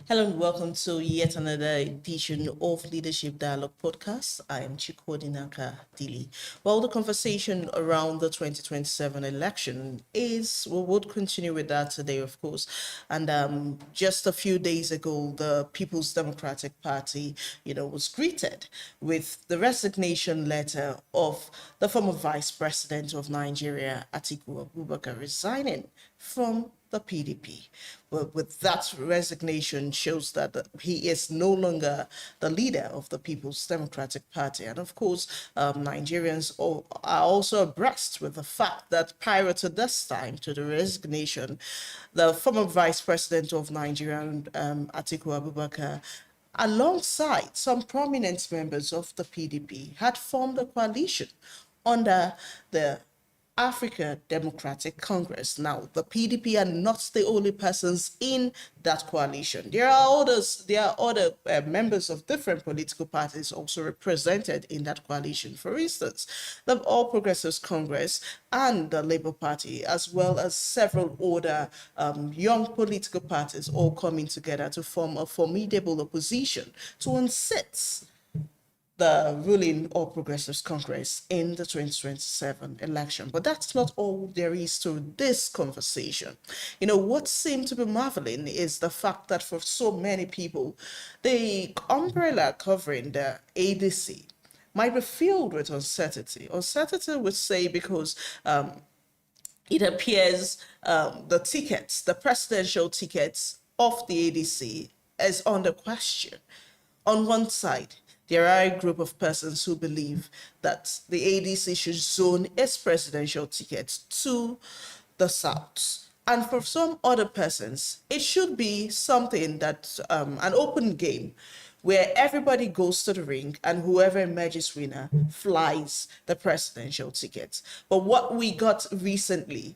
Hello and welcome to yet another edition of Leadership Dialogue Podcast. I am Chukwudinaka Dili. Well, the conversation around the 2027 election we would continue with that today, of course. And just a few days ago, the People's Democratic Party, was greeted with the resignation letter of the former Vice President of Nigeria, Atiku Abubakar, resigning from the PDP. Well, with that resignation shows that he is no longer the leader of the People's Democratic Party. And of course, Nigerians are also abreast with the fact that prior to this time, to the resignation, the former Vice President of Nigeria, Atiku Abubakar, alongside some prominent members of the PDP, had formed a coalition under the Africa Democratic Congress. Now, the PDP are not the only persons in that coalition. There are other members of different political parties also represented in that coalition. For instance, the All Progressives Congress and the Labour Party, as well as several other young political parties, all coming together to form a formidable opposition to unseat the ruling All Progressives Congress in the 2027 election. But that's not all there is to this conversation. What seemed to be marveling is the fact that for so many people, the umbrella covering the ADC might be filled with uncertainty. Uncertainty, would say, because it appears the presidential tickets of the ADC is under question. On one side, there are a group of persons who believe that the ADC should zone its presidential ticket to the South. And for some other persons, it should be something that, an open game, where everybody goes to the ring and whoever emerges winner flies the presidential ticket. But what we got recently,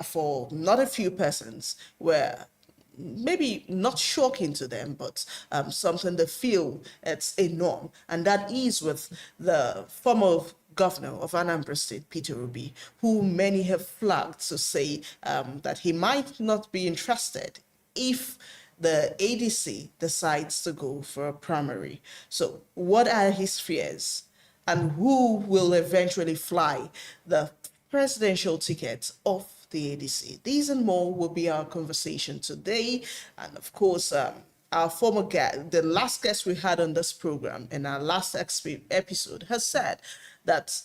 for not a few persons, were maybe not shocking to them, but something they feel it's a norm. And that is with the former governor of Anambra State, Peter Obi, who many have flagged to say that he might not be interested if the ADC decides to go for a primary. So what are his fears? And who will eventually fly the presidential ticket of the ADC? These and more will be our conversation today. And of course, our former guest, the last guest we had on this program in our last episode, has said that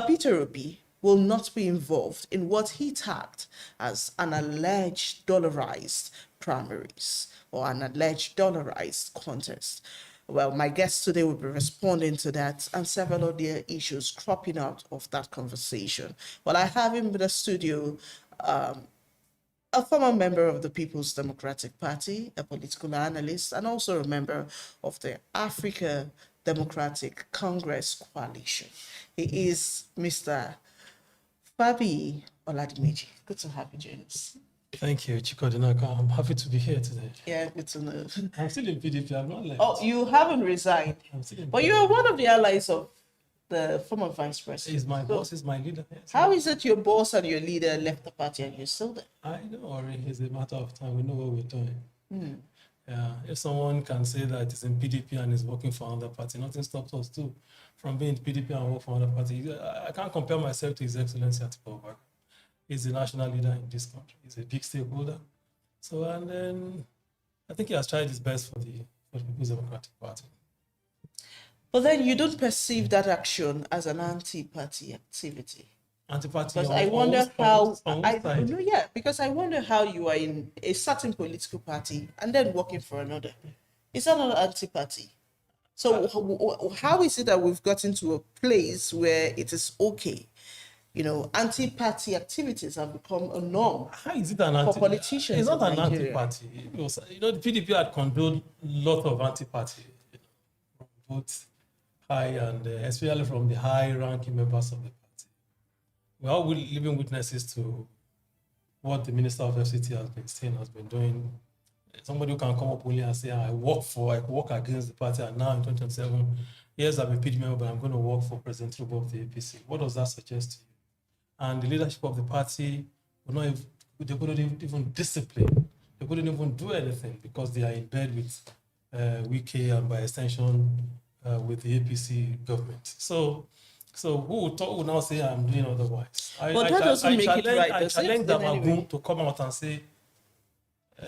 Peter Obi will not be involved in what he tagged as an alleged dollarized primaries or an alleged dollarized contest. Well, my guest today will be responding to that and several other issues cropping out of that conversation. Well, I have in the studio a former member of the People's Democratic Party, a political analyst, and also a member of the Africa Democratic Congress Coalition. He is Mr. Fabi Oladimeji. Good to have you, James. Thank you, Chukwudinaka. I'm happy to be here today. Yeah, good to know. I'm still in PDP. I'm not left. Oh, you haven't resigned. But you are one of the allies of the former vice president. He's my boss, he's my leader. Yes. How is it your boss and your leader left the party and you're still there? I don't worry. It's a matter of time. We know what we're doing. Yeah. If someone can say that it's in PDP and is working for another party, nothing stops us too from being in PDP and work for another party. I can't compare myself to His Excellency Atiku Abubakar. He's the national leader in this country. He's a big stakeholder. So, and then I think he has tried his best for the People's Democratic Party. But then you don't perceive that action as an anti-party activity. Anti-party. Because I wonder because I wonder how you are in a certain political party and then working for another. Is that not anti-party? So how is it that we've gotten to a place where it is okay? Anti-party activities have become a norm. How is it an for politicians? It's not an anti-party. The PDP had condoned a lot of anti-party, both high and especially from the high-ranking members of the party. We are all living witnesses to what the Minister of FCT has been saying, has been doing. Somebody who can come up only and say, I work against the party, and now in 2027, yes, I'm a PDP member, but I'm going to work for President Tinubu of the APC. What does that suggest to you? And the leadership of the party they couldn't even discipline. They they couldn't even do anything because they are in bed with Wike and by extension with the APC government. So who would now say I'm doing otherwise? But that doesn't make it right, I does it? challenge In them any way. to come out and say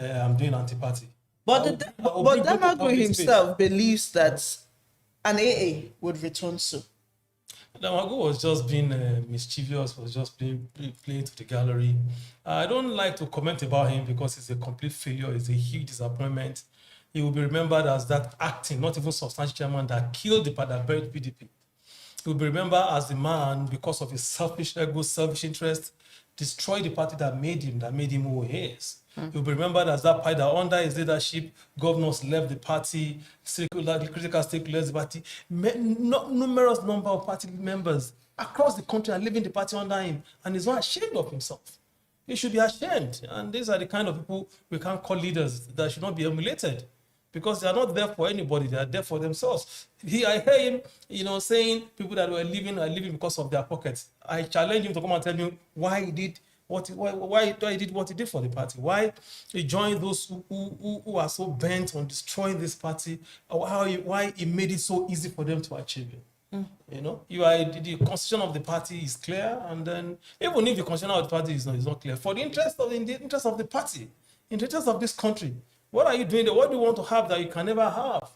I'm doing anti-party. But Damagu himself believes that an AA would return soon. Damagu was just being mischievous, was just playing to the gallery. I don't like to comment about him because it's a complete failure, it's a huge disappointment. He will be remembered as that acting, not even substantial chairman that killed that buried PDP. He will be remembered as the man, because of his selfish ego, selfish interest, destroyed the party that made him who he is. He will be remembered as that party that under his leadership, governors left the party, critical stakeholders left the party, numerous number of party members across the country are leaving the party under him, and he's not ashamed of himself. He should be ashamed. And these are the kind of people we can't call leaders that should not be emulated, because they are not there for anybody, they are there for themselves. I hear him, saying people that were leaving are leaving because of their pockets. I challenge him to come and tell me why he did what he did for the party, why he joined those who are so bent on destroying this party, or why he made it so easy for them to achieve it. The constitution of the party is clear, and then even if the constitution of the party is not clear, for the interest of the party, in the interest of this country, what are you doing there? What do you want to have that you can never have?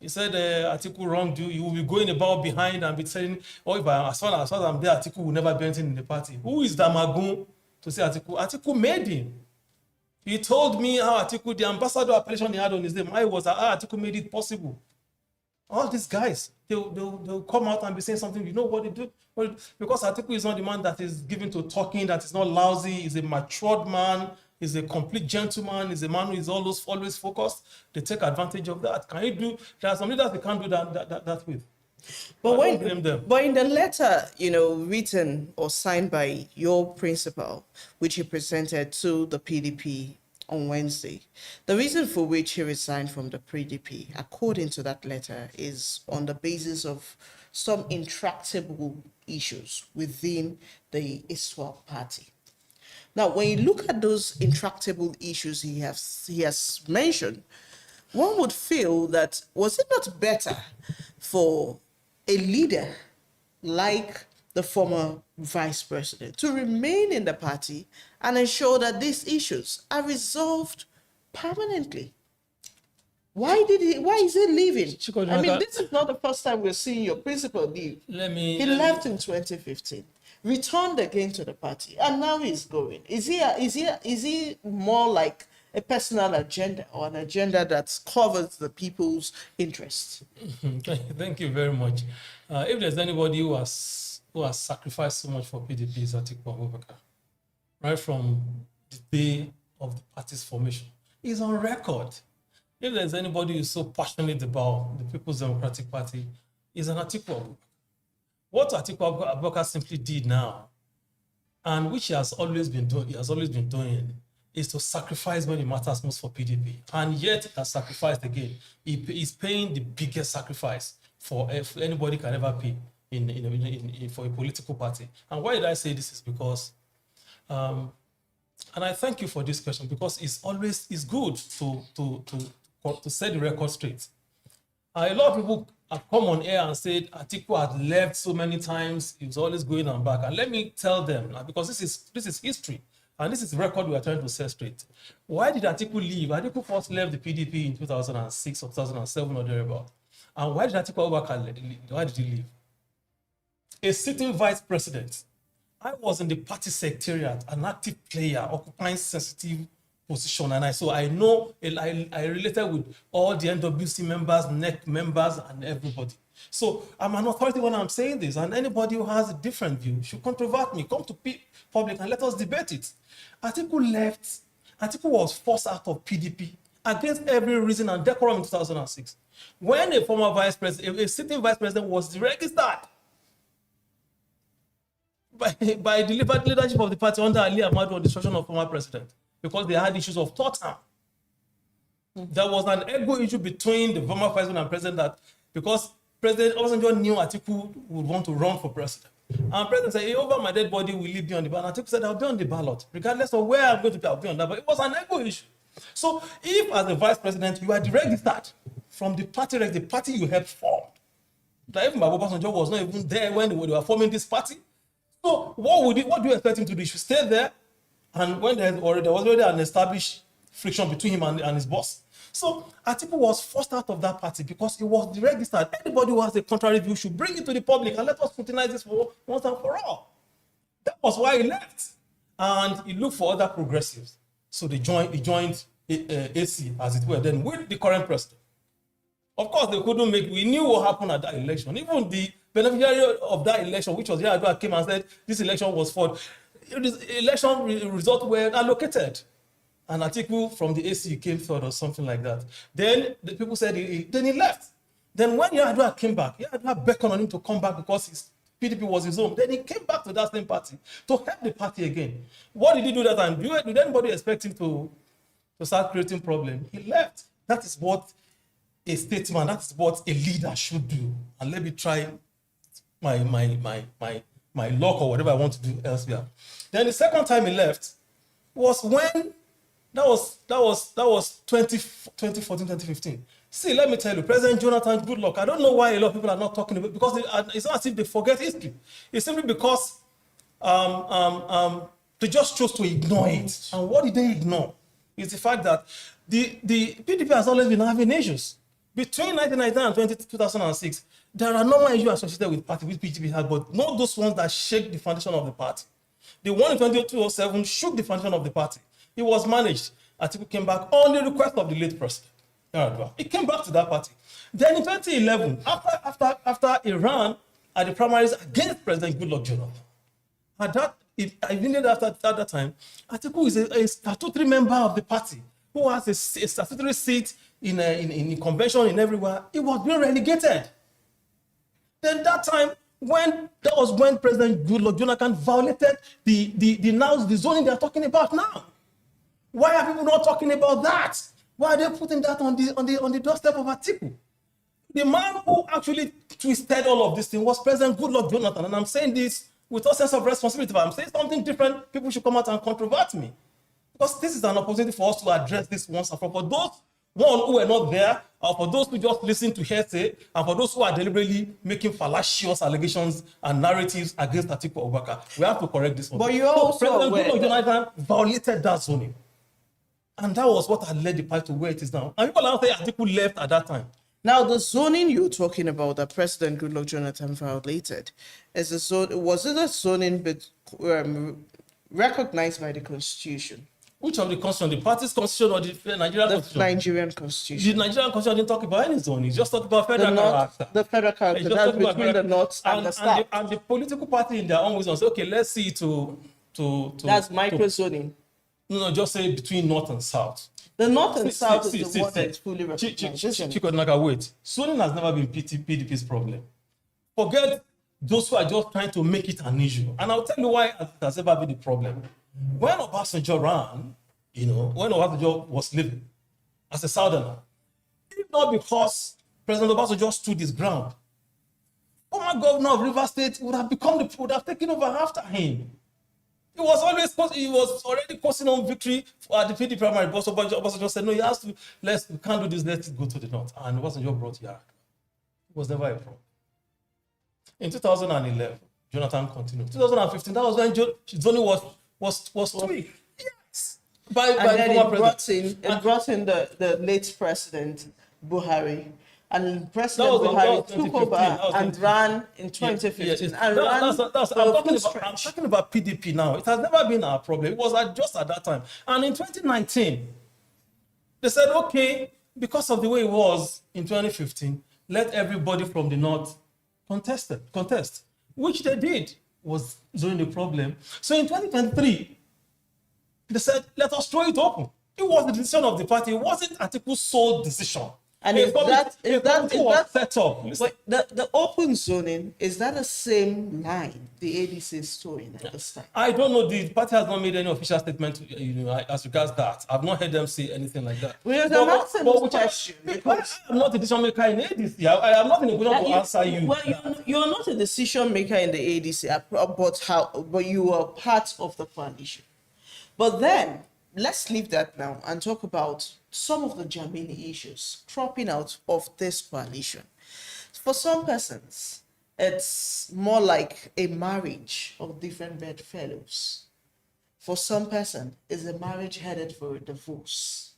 He said Atiku wronged you. You will be going about behind and be saying, as far as I'm there, Atiku will never be anything in the party. Who is Damagun to say Atiku? Atiku made him. He told me how Atiku, the ambassador appellation he had on his name, how Atiku made it possible. All these guys, they'll come out and be saying something. You know what they do? Because Atiku is not the man that is given to talking, that is not lousy. He's a matured man. He's a complete gentleman. He's a man who is always focused. They take advantage of that. There are some leaders they can't do that with. But in the letter, written or signed by your principal, which he presented to the PDP on Wednesday, the reason for which he resigned from the PDP, according to that letter, is on the basis of some intractable issues within the ISWAP party. Now, when you look at those intractable issues he has mentioned, one would feel that, was it not better for a leader like the former vice president to remain in the party and ensure that these issues are resolved permanently? Why is he leaving? I mean, this is not the first time we're seeing your principal leave. He left in 2015, returned again to the party, and now he's going. Is he more like a personal agenda, or an agenda that covers the people's interests? Thank you very much. If there's anybody who has sacrificed so much for PDP, is Atiku Abubakar. Right from the day of the party's formation, he's on record. If there's anybody who's so passionate about the People's Democratic Party, is an Atiku Abubakar. What Atiku Abubakar simply did now, and which he has always been doing, is to sacrifice when it matters most for PDP. And yet he has sacrificed again. He's paying the biggest sacrifice for anybody can ever pay for a political party. And why did I say this is because, and I thank you for this question, because it's good to set the record straight. A lot of people have come on air and said Atiku had left so many times, he was always going and back. And let me tell them, because this is history, and this is the record we are trying to set straight. Why did Atiku leave? Atiku first left the PDP in 2006 or 2007 or thereabout. And why did Atiku Abubakar why did he leave? A sitting vice president. I was in the party secretariat, an active player, occupying sensitive position, and I know I related with all the NWC members, NEC members, and everybody. So I'm an authority when I'm saying this, and anybody who has a different view should controvert me, come to public and let us debate it. Atiku left. Atiku was forced out of PDP against every reason and decorum in 2006. When a former vice president, a sitting vice president, was registered by the leadership of the party under Ali Ahmadu on the instruction of former president, because they had issues of thought time. There was an ego issue between the former president and president, that because President Obasanjo knew Atiku would want to run for president. And President said, hey, over my dead body, will it be on the ballot? And Atiku said, I'll be on the ballot. Regardless of where I'm going to be, I'll be on that. But it was an ego issue. So if as the vice president, you are registered from the party you helped form, that even Babu Obasanjo was not even there when they were forming this party. So what do you expect him to do? He should stay there. And when there was already an established friction between him and his boss. So Atiku was forced out of that party because he was registered. Anybody who has a contrary view should bring it to the public and let us scrutinize this for once and for all. That was why he left. And he looked for other progressives. So he joined AC, as it were, then with the current president. Of course, they couldn't we knew what happened at that election. Even the beneficiary of that election, which was Yar'Adua, came and said this election was fraud. Election results were allocated. And Atiku from the AC came third or something like that. Then the people said, then he left. Then when Yar'Adua came back, Yar'Adua beckoned on him to come back because his PDP was his home. Then he came back to that same party to help the party again. What did he do that time? Did anybody expect him to start creating problems? He left. That is what a statesman, that is what a leader should do. And let me try my luck or whatever I want to do elsewhere. Then the second time he left was when that was 2014, 2015. See, let me tell you, President Jonathan, good luck. I don't know why a lot of people are not talking about it, because it's not as if they forget history. It's simply because they just chose to ignore it. And what did they ignore? Is the fact that the PDP has always been having issues. Between 1999 and 2006, there are normal issues associated with party, which PDP had, but not those ones that shake the foundation of the party. The one in 2007 shook the foundation of the party. It was managed. Atiku came back on the request of the late president. He came back to that party. Then in 2011, after he ran at the primaries against President Goodluck Jonathan, immediately after at that time, Atiku is a statutory member of the party who has a statutory seat in convention in everywhere. He was being relegated. Then that time, that was when President Goodluck Jonathan violated the zoning they are talking about now. Why are people not talking about that? Why are they putting that on the doorstep of Atiku? The man who actually twisted all of this thing was President Goodluck Jonathan, and I'm saying this with a sense of responsibility. If I'm saying something different, people should come out and controvert me, because this is an opportunity for us to address this once and for all. For those who were not there, or for those who just listen to hearsay, and for those who are deliberately making fallacious allegations and narratives against Atiku Abubakar, we have to correct this one. But you also President Goodluck Jonathan violated that zoning. And that was what had led the party to where it is now. And people are saying Atiku left at that time. Now, the zoning you're talking about that President Goodluck Jonathan violated, was it a zoning recognized by the Constitution? Which of the Constitution? The party's Constitution or the Nigerian Constitution? Nigerian Constitution. The Nigerian Constitution didn't talk about any zoning. It just talked about federal character. The federal character, that's between the North and the South. And the political party in their own wisdom say, okay, let's see that's micro-zoning. No, just say between North and South. The North and South is the one that's fully recognized. Wait. Zoning has never been PDP's problem. Forget those who are just trying to make it an issue. And I'll tell you why it has never been the problem. When Obasanjo ran, when Obasanjo was living as a Southerner, if not because President Obasanjo stood his ground, former governor of Rivers State would have taken over after him. He was already posting on victory at the PD primary, but Obasanjo said, no, he has to, we can't do this, let's go to the North. And Obasanjo brought Yar'Adua. It was never a problem. In 2011, Jonathan continued. 2015, that was when zoning was tweaked. Yes. By former president. It brought in the late President Buhari. And President Buhari took over and ran in 2015. I'm talking about PDP now. It has never been our problem. It was just at that time. And in 2019, they said, okay, because of the way it was in 2015, let everybody from the North contest, which they did, was during the problem. So in 2023, they said, let us throw it open. It was the decision of the party. It wasn't Atiku's sole decision. And A is committee was that set up. Listen, wait, the open zoning, is that the same line the ADC is towing at this time? I don't know. The party has not made any official statement, as regards that. I've not heard them say anything like that. Because I'm asking this question because I'm not a decision maker in ADC. I am not in a position to answer you. well, you're not a decision maker in the ADC, but you are part of the coalition. But then let's leave that now and talk about some of the germane issues cropping out of this coalition. For some persons, it's more like a marriage of different bedfellows. For some person, it's a marriage headed for a divorce.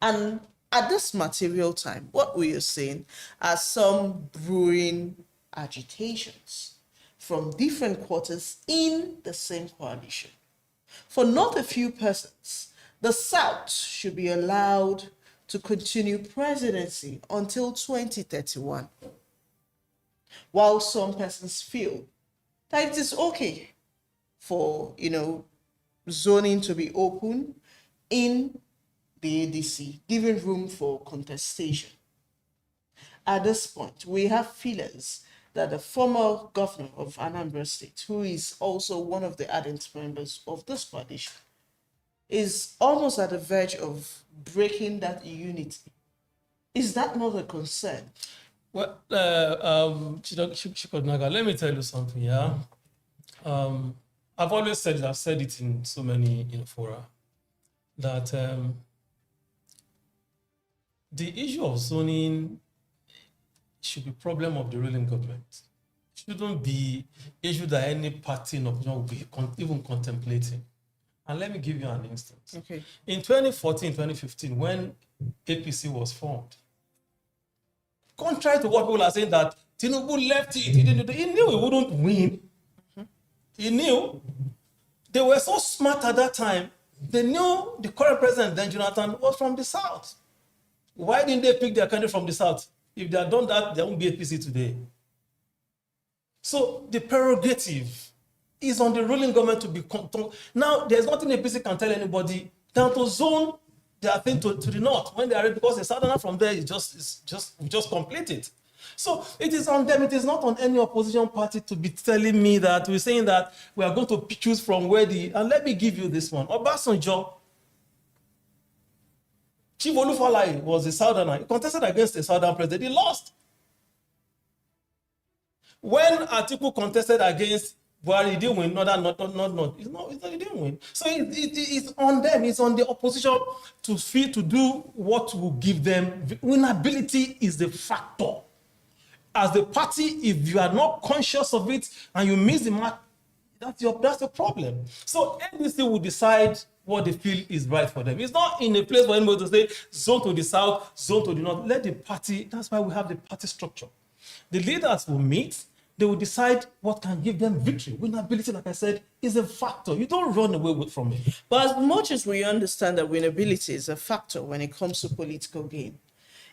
And at this material time, what we are seeing are some brewing agitations from different quarters in the same coalition. For not a few persons, the South should be allowed to continue presidency until 2031, while some persons feel that it is okay for, zoning to be open in the ADC, giving room for contestation. At this point, we have feelers that the former governor of Anambra State, who is also one of the ardent members of this coalition, is almost at the verge of breaking that unity. Is that not a concern? Well, Chikodnaga, let me tell you something, yeah? I've always said it, I've said it in so many fora, that the issue of zoning should be problem of the ruling government. It shouldn't be issue that any party in opposition will be even contemplating. And let me give you an instance. Okay. In 2014, 2015, when APC was formed, contrary to what people are saying that Tinubu left it, he knew he wouldn't win. He knew. They were so smart at that time. They knew the current president, then Jonathan, was from the South. Why didn't they pick their candidate from the South? If they had done that, there won't be APC today. So the prerogative is on the ruling government to be controlled. Now, there's nothing APC can tell anybody down to zone their thing to the north when they are ready, because the southerner from there we just complete it. So it is on them. It is not on any opposition party to be telling me that we're saying that we are going to choose from where and let me give you this one. Obasanjo, Chief Olufalaye was a southerner. He contested against a southern president. He lost. When Atiku contested against Buhari, he didn't win. He didn't win. So it's on them. It's on the opposition to do what will give them. Winnability is the factor. As the party, if you are not conscious of it and you miss the mark, that's the problem. So NDC will decide what they feel is right for them. It's not in a place for anybody to say zone to the south, zone to the north. Let the party. That's why we have the party structure. The leaders will meet. They will decide what can give them victory. Winnability, like I said, is a factor. You don't run away from it. But as much as we understand that winnability is a factor when it comes to political game,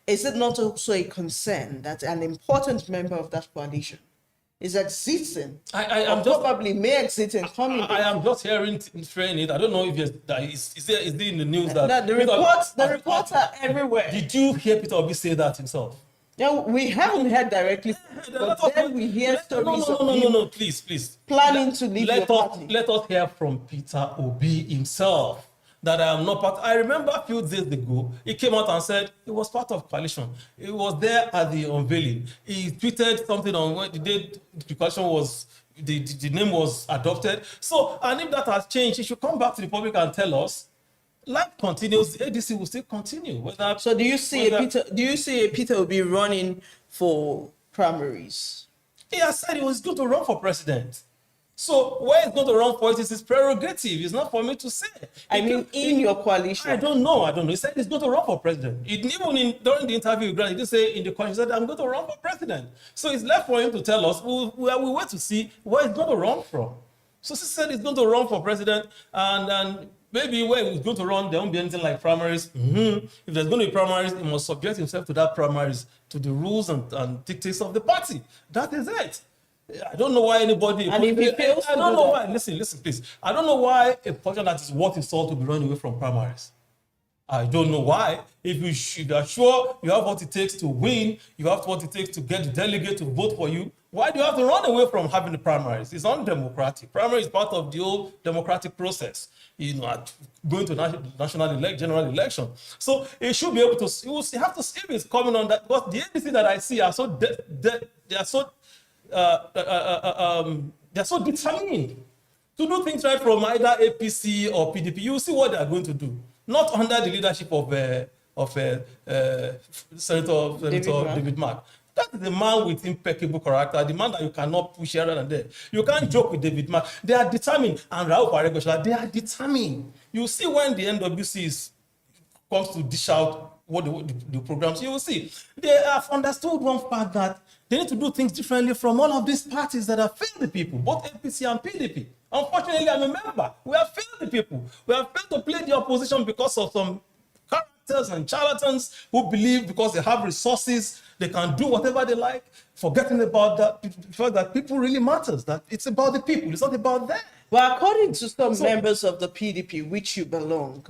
is it not also a concern that an important member of that coalition is exiting, probably may exit and come in? I am just hearing it. I don't know if is there in the news that the reports are everywhere. Did you hear Peter Obi say that himself? No, we haven't heard directly, but then we hear stories of him please. planning to leave your party. Let us hear from Peter Obi himself that I am not part. I remember a few days ago, he came out and said he was part of coalition. He was there at the unveiling. He tweeted something on when the day the coalition was, the name was adopted. So, and if that has changed, he should come back to the public and tell us. Life continues. The ADC will still continue. So do you see Peter will be running for primaries? He has said he was going to run for president. So where he's going to run for it is his prerogative. It's not for me to say. In your coalition. I don't know. He said he's going to run for president. During the interview, he didn't say in the coalition, he said, I'm going to run for president. So it's left for him to tell us. We'll wait to see where he's going to run from. So he said he's going to run for president, and maybe where he's going to run, there won't be anything like primaries. If there's going to be primaries, he must subject himself to that primaries, to the rules and dictates of the party. That is it. I don't know why anybody. And if he fails, I don't know why. Listen, please. I don't know why a person that is worth his salt will be running away from primaries. I don't know why. If you are sure you have what it takes to win, you have what it takes to get the delegate to vote for you, why do you have to run away from having the primaries? It's undemocratic. Primary is part of the whole democratic process, going to general election. So it should be able to, you will have to see if it's coming on that, because the ABC that I see are so, they are so determined to do things right from either APC or PDP. You see what they are going to do. Not under the leadership of Senator David Mark. That is the man with impeccable character, the man that you cannot push here and there. You can't joke with David Mark. They are determined. And Raul Paregosha, they are determined. You see when the NWC comes to dish out what the programs, you will see. They have understood one fact that they need to do things differently from all of these parties that have failed the people, both APC and PDP. Unfortunately, I'm a member. We have failed the people. We have failed to play the opposition because of some characters and charlatans who believe because they have resources, they can do whatever they like, forgetting about the fact that people really matters, that it's about the people, it's not about them. Well, according to some members of the PDP, which you belong,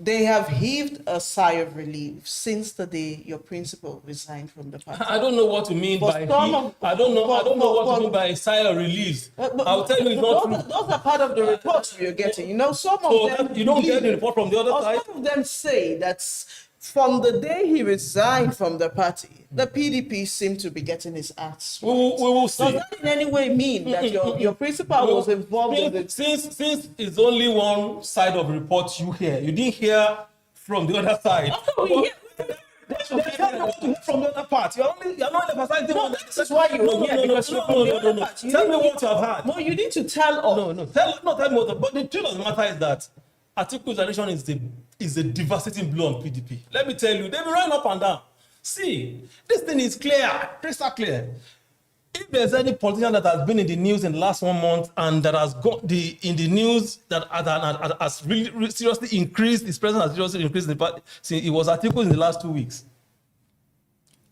they have heaved a sigh of relief since the day your principal resigned from the party. I don't know what to mean by I don't know what to mean by a sigh of relief. I'll tell you, it's not true. Those are part of the reports we are getting. You know, some of them. You don't get the report from the other side. Some of them say that from the day he resigned from the party, the PDP seemed to be getting his ass. We will see. Does that in any way mean that your principal was involved in it? Since it's only one side of the report you hear, you didn't hear from the other side. From the other part, you're not emphasizing. No, this is why you're here. No. Tell me what you have heard. No, you need to tell us. No. Tell me what. But the truth of the matter is that Atiku's election is a devastating blow on PDP. Let me tell you, they've been running up and down. See, this thing is clear, crystal clear. If there's any politician that has been in the news in the last 1 month and that has got in the news that has really seriously increased, his presence has seriously increased in the party, see, it was Atiku in the last 2 weeks.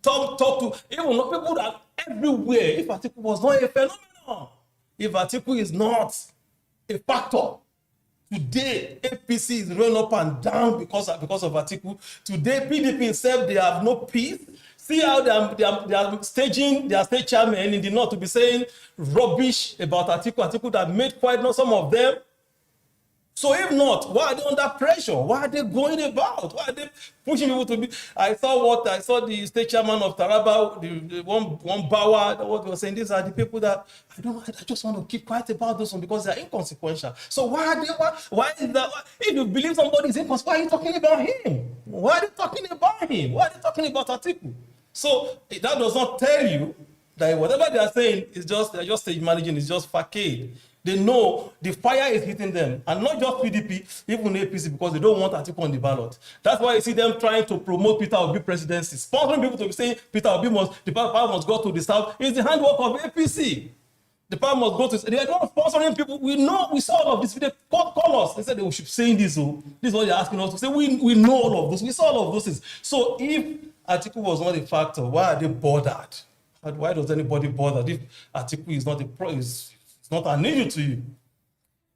Talk to even people that everywhere. If Atiku was not a phenomenon, if Atiku is not a factor, today APC is running up and down because of Atiku. Today PDP itself, they have no peace. See how they are staging their state chairman in the north to be saying rubbish about Atiku that made quite not some of them. So if not, why are they under pressure? Why are they going about? Why are they pushing people to be? I saw the state chairman of Taraba, the one Bawa, what they were saying. These are the people that I just want to keep quiet about those ones because they are inconsequential. So why is that? If you believe somebody is inconsequential, why are you talking about him? Why are they talking about him? Why are they talking about Atiku? So that does not tell you that whatever they are saying is they're just stage managing, it's just facade. They know the fire is hitting them, and not just PDP, even APC, because they don't want Atiku on the ballot. That's why you see them trying to promote Peter Obi presidency, sponsoring people to be saying Peter Obi the power must go to the south. It's the handwork of APC. The power must go to. They are not sponsoring people. We saw all of this. They call us. They said they should be saying this. So this is what they're asking us to say. We know all of this. We saw all of those things. So if Atiku was not a factor, why are they bothered? Why does anybody bother if Atiku is not it's not an issue to you?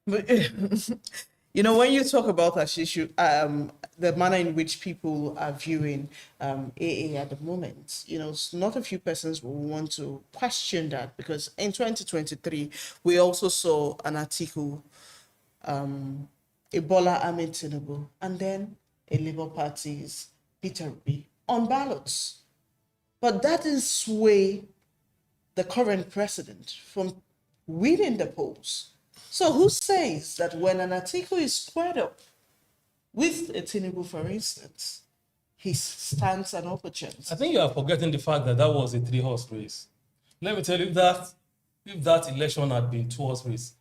But, you know, when you talk about that issue, the manner in which people are viewing AA at the moment, you know, not a few persons will want to question that, because in 2023, we also saw an Atiku, Ebola Ahmed Tinubu, and then a Labour Party's Peter Obi on ballots. But that didn't sway the current president from winning the polls. So who says that when an Atiku is squared up with a Tinubu, for instance, he stands an upper chance? I think you are forgetting the fact that was a 3-horse race. Let me tell you that if that election had been 2-horse race,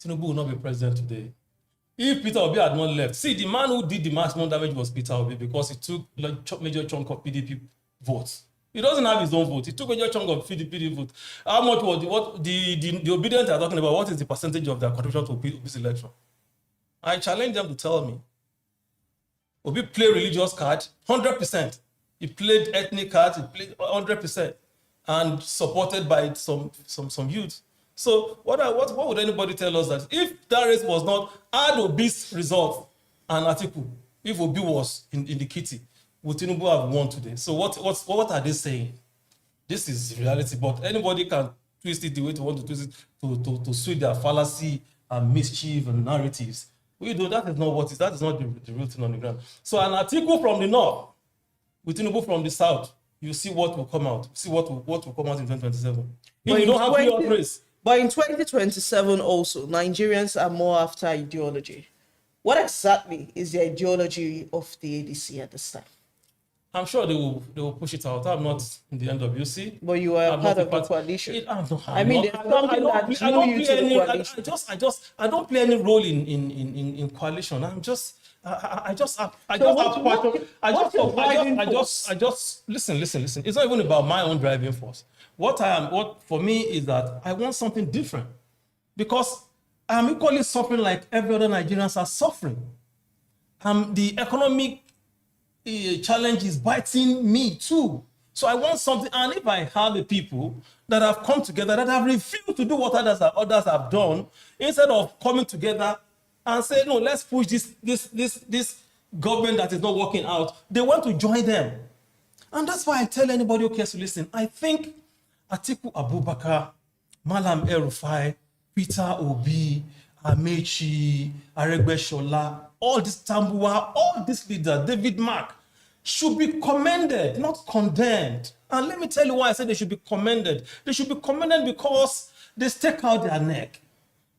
Tinubu would not be president today. If Peter Obi had not left, see, the man who did the maximum damage was Peter Obi, because he took a major chunk of PDP votes. He doesn't have his own vote. He took a major chunk of PDP vote. How much was the obedient are talking about? What is the percentage of their contribution to Obi's election? I challenge them to tell me. Obi played religious card, 100%. He played ethnic cards, he played 100%, and supported by some youth. So what would anybody tell us that if that race was not add Obi's result and Atiku, if Obi was in the kitty, would Tinubu have won today? So what are they saying? This is reality, but anybody can twist it the way they want to twist it to suit their fallacy and mischief and narratives. That is not what is. That is not the real thing on the ground. So an article from the north with Tinubu from the south, you see what will come out. See what will come out in 2027. If you don't have free race. But in 2027 also, Nigerians are more after ideology. What exactly is the ideology of the ADC at this time? I'm sure they will push it out. I'm not in the NWC. But you are part of the coalition. I mean, there's something that drew you to the coalition. I don't play any role in coalition. Listen. It's not even about my own driving force. What for me is that I want something different, because I'm equally suffering like every other Nigerians are suffering. The economic challenge is biting me too. So I want something, and if I have the people that have come together, that have refused to do what others have done, instead of coming together and say, no, let's push this government that is not working out, they want to join them. And that's why I tell anybody who cares to listen, I think Atiku Abubakar, Malam El-Rufai, Peter Obi, Amechi, Aregbesola, all this Tambuwa, all these leaders, David Mark, should be commended, not condemned. And let me tell you why I said they should be commended. They should be commended because they stake out their neck.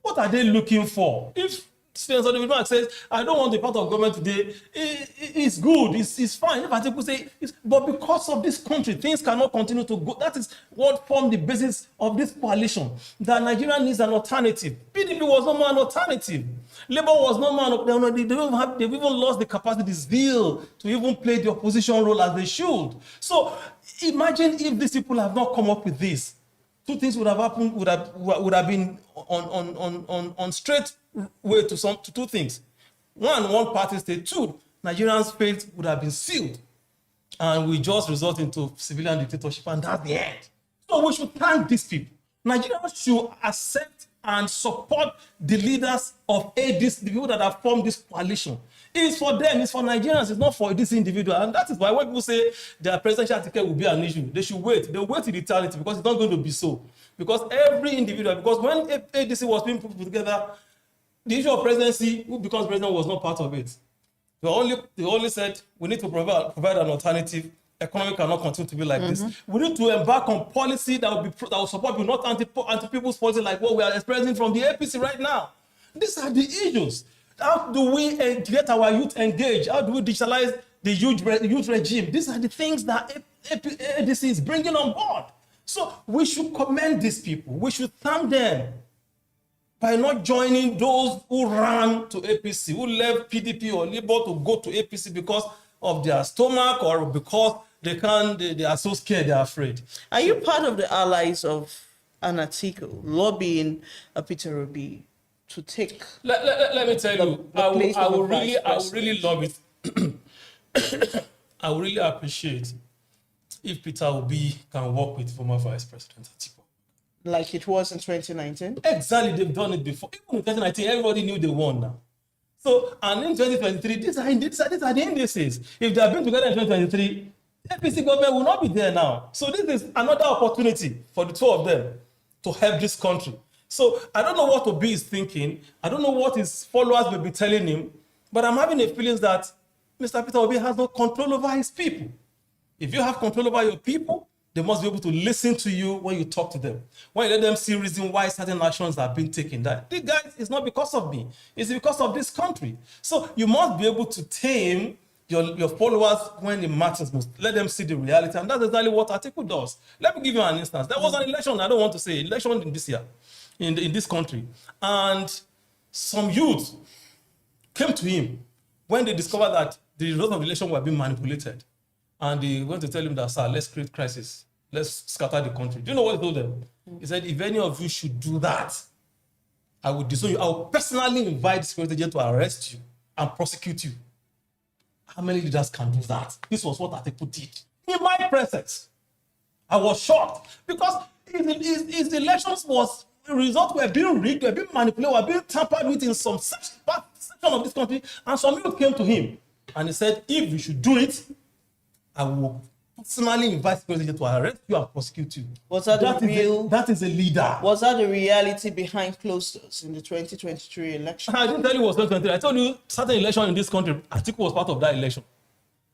What are they looking for? If Spencer David Mark says, I don't want to be part of government today, it's good, it's fine. If Atiku say, but because of this country, things cannot continue to go. That is what formed the basis of this coalition. That Nigeria needs an alternative. PDP was no more an alternative. Labour was no more, they've even lost the capacity, the zeal to even play the opposition role as they should. So imagine if these people have not come up with this. Two things would have happened, would have been on straight way to two things. One party state. Two, Nigerians' fate would have been sealed, and we just result into civilian dictatorship, and that's the end. So we should thank these people. Nigerians should accept and support the leaders of ADC, the people that have formed this coalition. It's for them, it's for Nigerians, it's not for this individual. And that is why when people say their presidential ticket will be an issue, they should wait. They'll wait till eternity, because it's not going to be so. Because every individual, because when ADC was being put together, the issue of presidency, who becomes president, was not part of it. They only said we need to provide an alternative. Economy cannot continue to be like this. We need to embark on policy that will support people, not anti-people's policy like what we are experiencing from the APC right now. These are the issues. How do we get our youth engaged? How do we digitalize the youth regime? These are the things that ADC is bringing on board. So we should commend these people. We should thank them by not joining those who ran to APC, who left PDP or Labour to go to APC because of their stomach or because they are so scared, they are afraid. Are you part of the allies of an article lobbying Peter Obi to take? Let me tell you, I will really love it. I would really appreciate if Peter Obi can work with former Vice President Atiku. Like it was in 2019? Exactly, they've done it before. Even in 2019, everybody knew they won now. So, and in 2023, these are the indices. If they have been together in 2023, APC government will not be there now. So this is another opportunity for the two of them to help this country. So I don't know what Obi is thinking. I don't know what his followers will be telling him, but I'm having a feeling that Mr. Peter Obi has no control over his people. If you have control over your people, they must be able to listen to you when you talk to them. When you let them see reason why certain actions are being taken. That this guy is not because of me, it's because of this country. So you must be able to tame your followers when it matters most. Let them see the reality, and that's exactly what Atiku does. Let me give you an instance. There was an election, I don't want to say, election in this year, in this country, and some youth came to him when they discovered that the results of the election were being manipulated. And they went to tell him that, sir, let's create crisis. Let's scatter the country. Do you know what he told them? He said, if any of you should do that, I will disown you. I will personally invite the security agent to arrest you and prosecute you. How many leaders can do that? This was what Atiku did. In my presence, I was shocked because his elections results were being rigged, were being manipulated, were being tampered with in some section of this country, and some youth came to him And he said, if you should do it, I will personally invite the president to arrest you and prosecute you. Was that that is a leader. Was that the reality behind closed doors in the 2023 election? I didn't tell you it was 2023. I told you certain election in this country, Atiku was part of that election.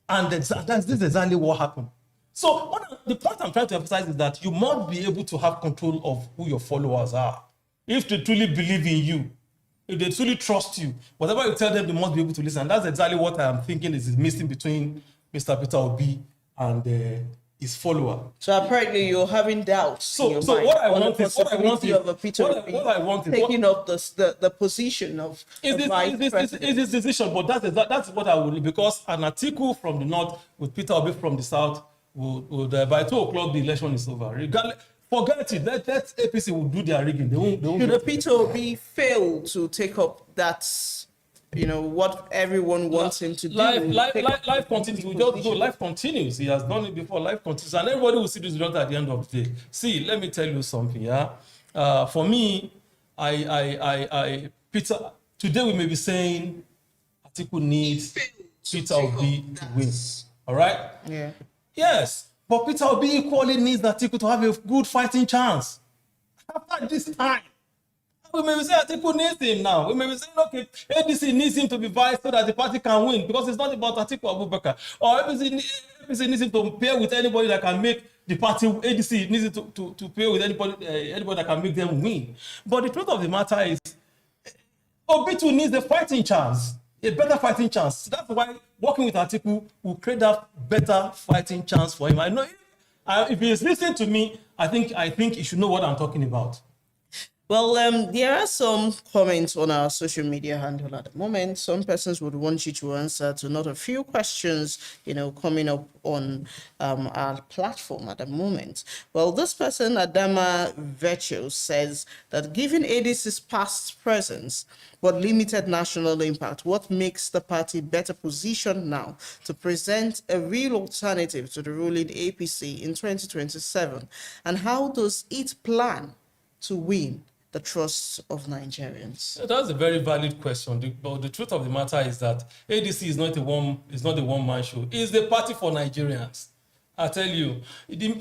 And this is exactly what happened. So the point I'm trying to emphasize is that you must be able to have control of who your followers are. If they truly believe in you, if they truly trust you, whatever you tell them, they must be able to listen. And that's exactly what I'm thinking is missing between Mr. Peter Obi and his follower. So apparently you're having doubts. So what I want is taking up the position of his decision, but that's what I would, because an article from the north with Peter Obi from the south will by 2 o'clock the election is over. Regardless, forget it. Let APC will do their rigging. They won't. Should Peter Obi fail to take up that, what everyone wants him to do? Life continues. We just go. Life continues. He has done it before. Life continues, and everybody will see this result at the end of the day. See, let me tell you something. Yeah, for me, Peter. Today we may be saying Atiku needs Peter Obi to win. All right. Yeah. Yes, but Peter Obi equally needs Atiku to have a good fighting chance. After this time, we may be saying Atiku needs him now. We may be saying, okay, ADC needs him to be vice so that the party can win, because it's not about Atiku Abubakar. Or APC needs him to pair with anybody that can make the party. ADC needs it to pair with anybody that can make them win. But the truth of the matter is, Obi too needs the fighting chance. A better fighting chance. That's why working with Atiku will create that better fighting chance for him. I know if he is listening to me, I think he should know what I'm talking about. Well, there are some comments on our social media handle at the moment. Some persons would want you to answer to not a few questions, coming up on our platform at the moment. Well, this person, Adama Virtue, says that given ADC's past presence but limited national impact, what makes the party better positioned now to present a real alternative to the ruling APC in 2027? And how does it plan to win the trust of Nigerians? That's a very valid question. But the truth of the matter is that ADC is not a one-man show. It's the party for Nigerians. I tell you,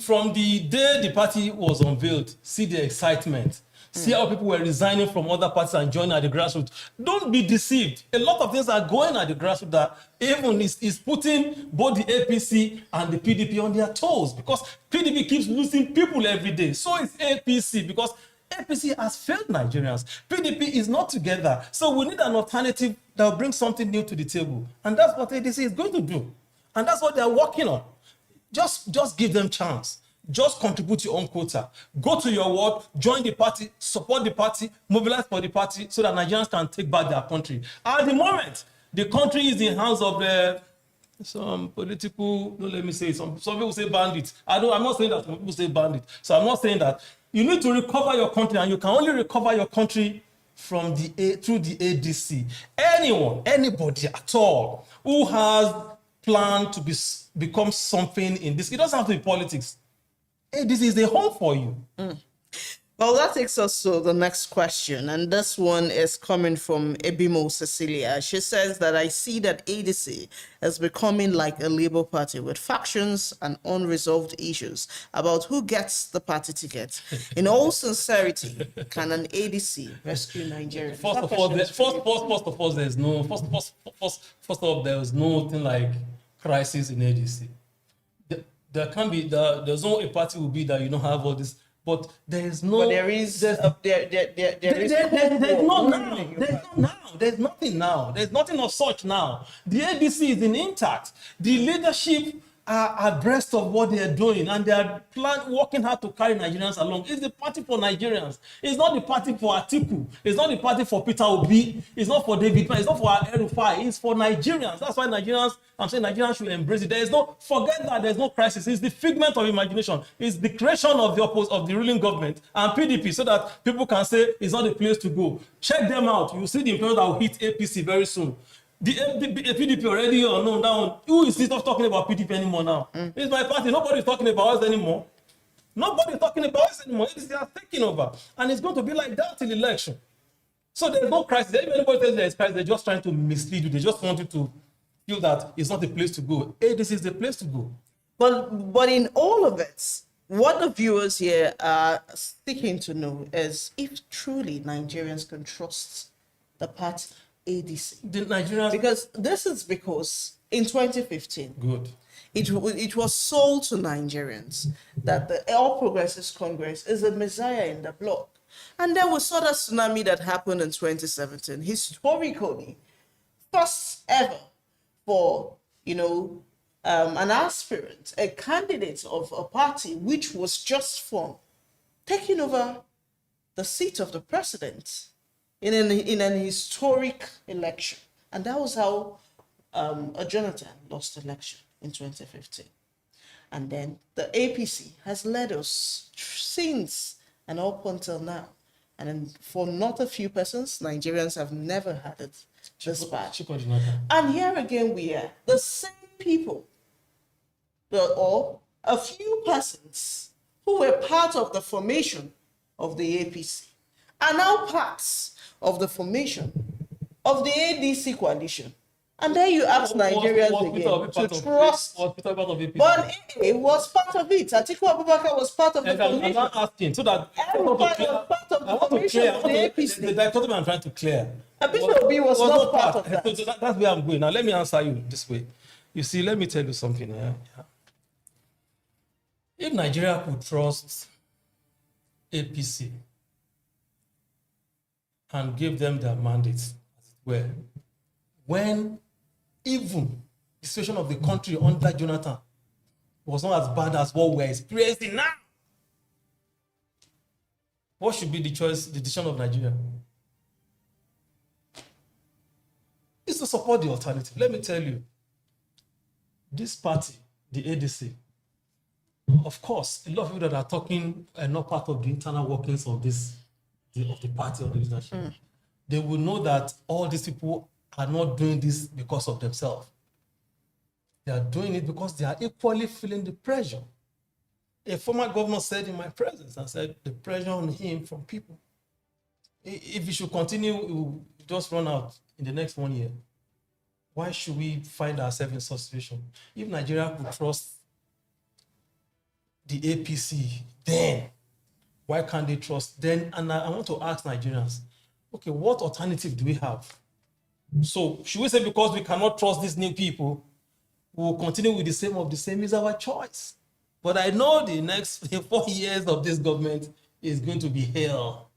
from the day the party was unveiled, see the excitement. See how people were resigning from other parties and joining at the grassroots. Don't be deceived. A lot of things are going at the grassroots that even is putting both the APC and the PDP on their toes, because PDP keeps losing people every day. So is APC, because APC has failed Nigerians. PDP is not together. So we need an alternative that will bring something new to the table. And that's what ADC is going to do. And that's what they're working on. Just give them chance. Just contribute your own quota. Go to your ward, join the party, support the party, mobilize for the party so that Nigerians can take back their country. At the moment, the country is in the hands of some political, let me say, some people say bandits. I'm not saying that some people say bandits. So I'm not saying that. You need to recover your country, and you can only recover your country through the ADC. Anybody at all who has planned to become something in this, it doesn't have to be politics. ADC is a home for you. Well, that takes us to the next question, and this one is coming from Ebimo Cecilia. She says that I see that ADC is becoming like a Labour Party with factions and unresolved issues about who gets the party ticket. In all sincerity, can an ADC rescue Nigeria? First of all, there's nothing like crisis in ADC. There can be there's no a party will be that you don't have all this. But there is no. But there is not now. There's nothing now. There's nothing of such now. The ADC is intact. The leadership are abreast of what they are doing, and they are working hard to carry Nigerians along. It's the party for Nigerians. It's not the party for Atiku. It's not the party for Peter Obi. It's not for David Man. It's not for Erufai. It's for Nigerians. That's why I'm saying Nigerians should embrace it. Forget that there's no crisis. It's the figment of imagination. It's the creation of the ruling government and PDP, so that people can say it's not the place to go. Check them out. You see the imperial that will hit APC very soon. The PDP already unknown down. Who is not talking about PDP anymore now? It's my party. Nobody is talking about us anymore. Nobody is talking about us anymore. They are taking over. And it's going to be like that till election. So there's no crisis. If anybody says there's crisis, they're just trying to mislead you. They just want you to feel that it's not the place to go. This is the place to go. But in all of it, what the viewers here are seeking to know is if truly Nigerians can trust the party ADC. The Nigerians, Because this is because in 2015, good. it was sold to Nigerians that the All Progressives Congress is a messiah in the bloc. And then we saw the tsunami that happened in 2017, historically, first ever for, an aspirant, a candidate of a party which was just formed, taking over the seat of the president in an historic election. And that was how Jonathan lost election in 2015. And then the APC has led us since and up until now. And then for not a few persons, Nigerians have never had it this bad. And here again we are, the same people, or a few persons who were part of the formation of the APC are now parts of the formation of the ADC coalition. And then you ask Nigerians again to trust. But it was part of it. Atiku Abubakar was part of the formation. I'm not asking so that Everybody was part of the formation of the APC. The dichotomy I'm trying to clear. Bishop B was not part of that. So that's where I'm going. Now let me answer you this way. You see, let me tell you something. Yeah? If Nigeria could trust APC and give them their mandates, as it were, when even the situation of the country under Jonathan was not as bad as what we're experiencing now, what should be the decision of Nigeria? It's to support the alternative. Let me tell you, this party, the ADC, of course, a lot of people that are talking are not part of the internal workings of the party or the leadership. They will know that all these people are not doing this because of themselves. They are doing it because they are equally feeling the pressure. A former governor said in my presence, I said, the pressure on him from people. If he should continue, it will just run out in the next 1 year. Why should we find ourselves in such a situation? If Nigeria could trust the APC, then why can't they trust then? And I want to ask Nigerians, okay, what alternative do we have? So should we say because we cannot trust these new people, we will continue with the same of the same is our choice? But I know the next 4 years of this government is going to be hell.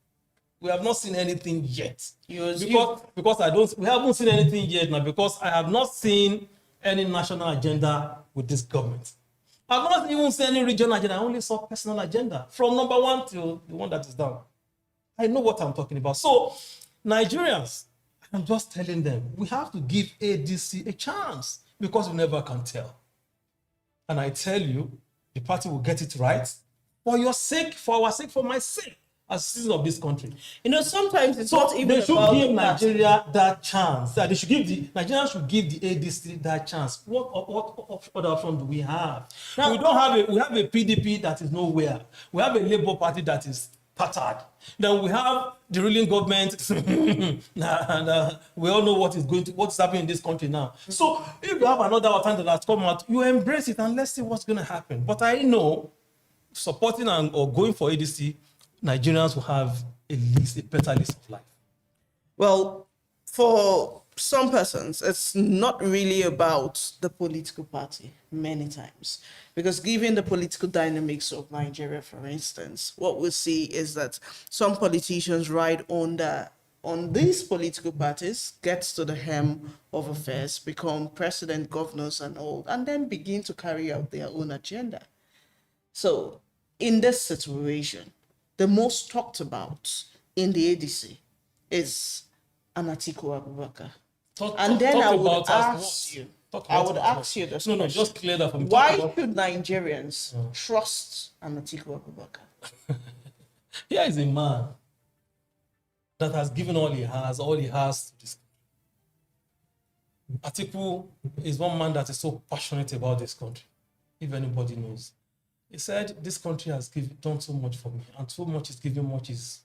We have not seen anything yet. We haven't seen anything yet now because I have not seen any national agenda with this government. I've not even seen any regional agenda. I only saw personal agenda from number 1 to the one that is down. I know what I'm talking about. So Nigerians, I'm just telling them, we have to give ADC a chance because we never can tell. And I tell you, the party will get it right for your sake, for our sake, for my sake, as citizens of this country. Sometimes it's not even they should about give Nigeria that chance. That they should give Nigerians should give the ADC that chance. What other option do we have? Now, we have a PDP that is nowhere. We have a Labour Party that is tattered. Then we have the ruling government, and we all know what's happening in this country now. So if you have another alternative that's come out, you embrace it and let's see what's going to happen. But I know supporting or going for ADC, Nigerians will have at least a better list of life. Well, for some persons, it's not really about the political party many times. Because given the political dynamics of Nigeria, for instance, what we see is that some politicians ride on these political parties, get to the hem of affairs, become president, governors and all, and then begin to carry out their own agenda. So in this situation, the most talked about in the ADC is Atiku Abubakar. I would ask you this question. No, just clear that for me. Why should Nigerians trust Atiku Abubakar? Here is a man that has given all he has to this. Atiku is one man that is so passionate about this country, if anybody knows. He said, this country has done so much for me, and so much is given, much is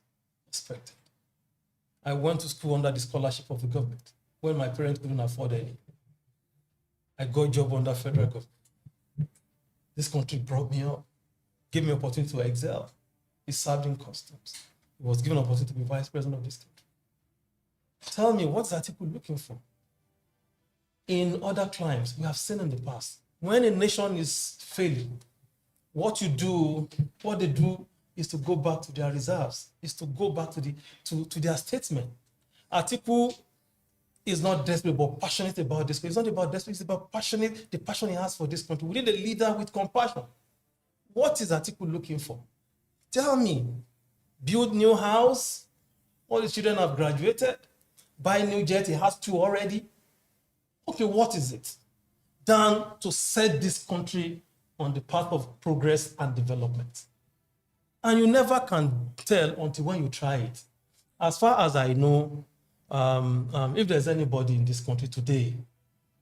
expected. I went to school under the scholarship of the government when my parents couldn't afford any. I got a job under federal government. This country brought me up, gave me opportunity to excel. He served in customs. He was given opportunity to be vice president of this country. Tell me, what's Atiku looking for? In other climes, we have seen in the past, when a nation is failing, what they do is to go back to their reserves, is to go back to their statement. Atiku is not desperate, but passionate about this. It's not about desperate, it's about passionate, the passion he has for this country. We need a leader with compassion. What is Atiku looking for? Tell me. Build new house, all the children have graduated, buy new jet, he has 2 already. Okay, what is it? Than to set this country on the path of progress and development. And you never can tell until when you try it. As far as I know, if there's anybody in this country today,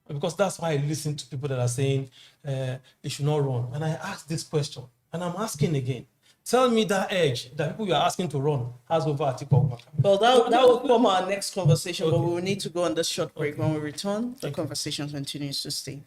because that's why I listen to people that are saying they should not run. And I ask this question, and I'm asking again. Tell me that edge that people you are asking to run has over Atiku Abubakar. Well, that will form our next conversation, Okay. but we will need to go on this short break. Okay. When we return, the Thank you. conversation continues to stay.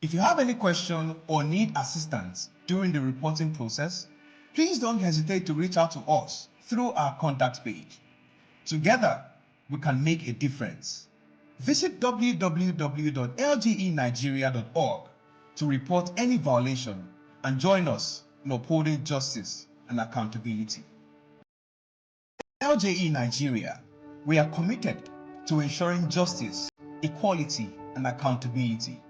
If you have any question or need assistance during the reporting process, please don't hesitate to reach out to us through our contact page. Together, we can make a difference. Visit www.ljenigeria.org to report any violation and join us in upholding justice and accountability. LJE Nigeria, we are committed to ensuring justice, equality, and accountability.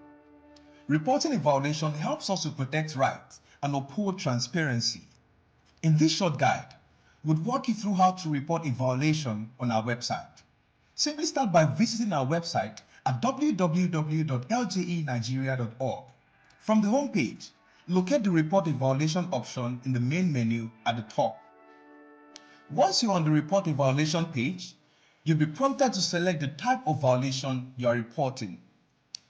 Reporting a violation helps us to protect rights and uphold transparency. In this short guide, we'll walk you through how to report a violation on our website. Simply start by visiting our website at www.ljenigeria.org. From the home page, locate the Report a Violation option in the main menu at the top. Once you're on the Report a Violation page, you'll be prompted to select the type of violation you are reporting.